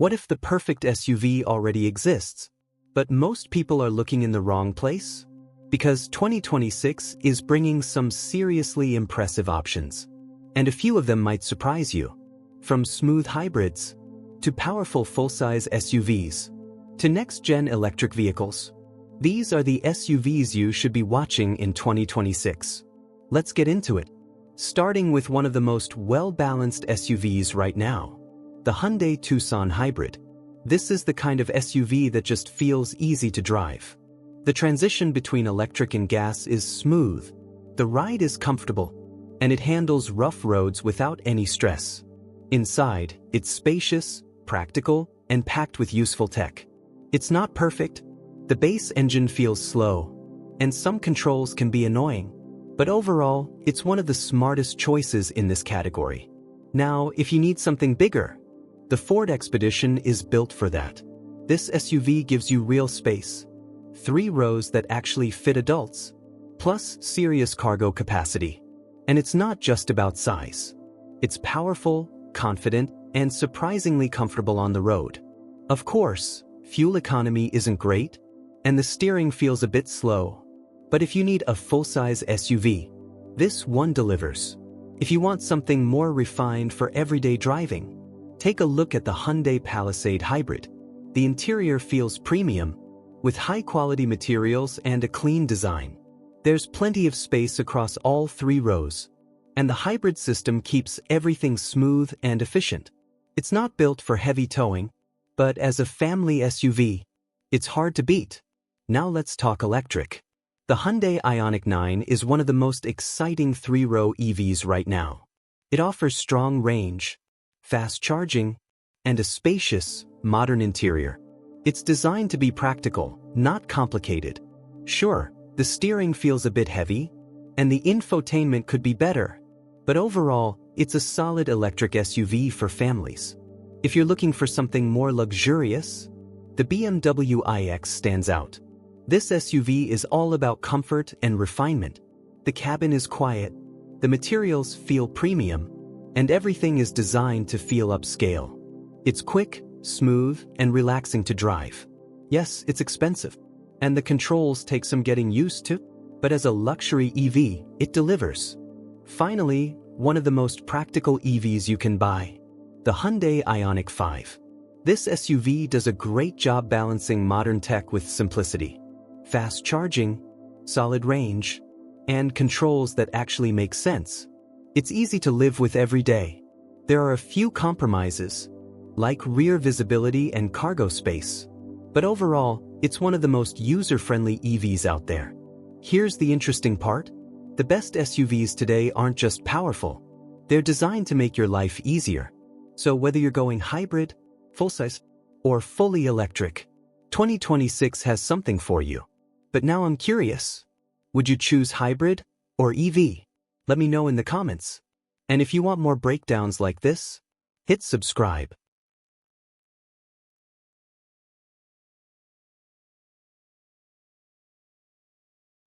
What if the perfect SUV already exists? But most people are looking in the wrong place? Because 2026 is bringing some seriously impressive options. And a few of them might surprise you. From smooth hybrids, to powerful full-size SUVs, to next-gen electric vehicles. These are the SUVs you should be watching in 2026. Let's get into it. Starting with one of the most well-balanced SUVs right now, the Hyundai Tucson Hybrid. This is the kind of SUV that just feels easy to drive. The transition between electric and gas is smooth, the ride is comfortable, and it handles rough roads without any stress. Inside, it's spacious, practical, and packed with useful tech. It's not perfect. The base engine feels slow, and some controls can be annoying. But overall, it's one of the smartest choices in this category. Now, if you need something bigger, the Ford Expedition is built for that. This SUV gives you real space, 3 rows that actually fit adults, plus serious cargo capacity. And it's not just about size. It's powerful, confident, and surprisingly comfortable on the road. Of course, fuel economy isn't great, and the steering feels a bit slow. But if you need a full-size SUV, this one delivers. If you want something more refined for everyday driving, take a look at the Hyundai Palisade Hybrid. The interior feels premium, with high-quality materials and a clean design. There's plenty of space across all 3 rows, and the hybrid system keeps everything smooth and efficient. It's not built for heavy towing, but as a family SUV, it's hard to beat. Now let's talk electric. The Hyundai IONIQ 9 is one of the most exciting 3-row EVs right now. It offers strong range, fast charging, and a spacious, modern interior. It's designed to be practical, not complicated. Sure, the steering feels a bit heavy, and the infotainment could be better, but overall, it's a solid electric SUV for families. If you're looking for something more luxurious, the BMW iX stands out. This SUV is all about comfort and refinement. The cabin is quiet, the materials feel premium, and everything is designed to feel upscale. It's quick, smooth, and relaxing to drive. Yes, it's expensive, and the controls take some getting used to, but as a luxury EV, it delivers. Finally, one of the most practical EVs you can buy, the Hyundai IONIQ 5. This SUV does a great job balancing modern tech with simplicity. Fast charging, solid range, and controls that actually make sense. It's easy to live with every day. There are a few compromises, like rear visibility and cargo space. But overall, it's one of the most user-friendly EVs out there. Here's the interesting part. The best SUVs today aren't just powerful. They're designed to make your life easier. So whether you're going hybrid, full-size, or fully electric, 2026 has something for you. But now I'm curious. Would you choose hybrid or EV? Let me know in the comments. And if you want more breakdowns like this, hit subscribe.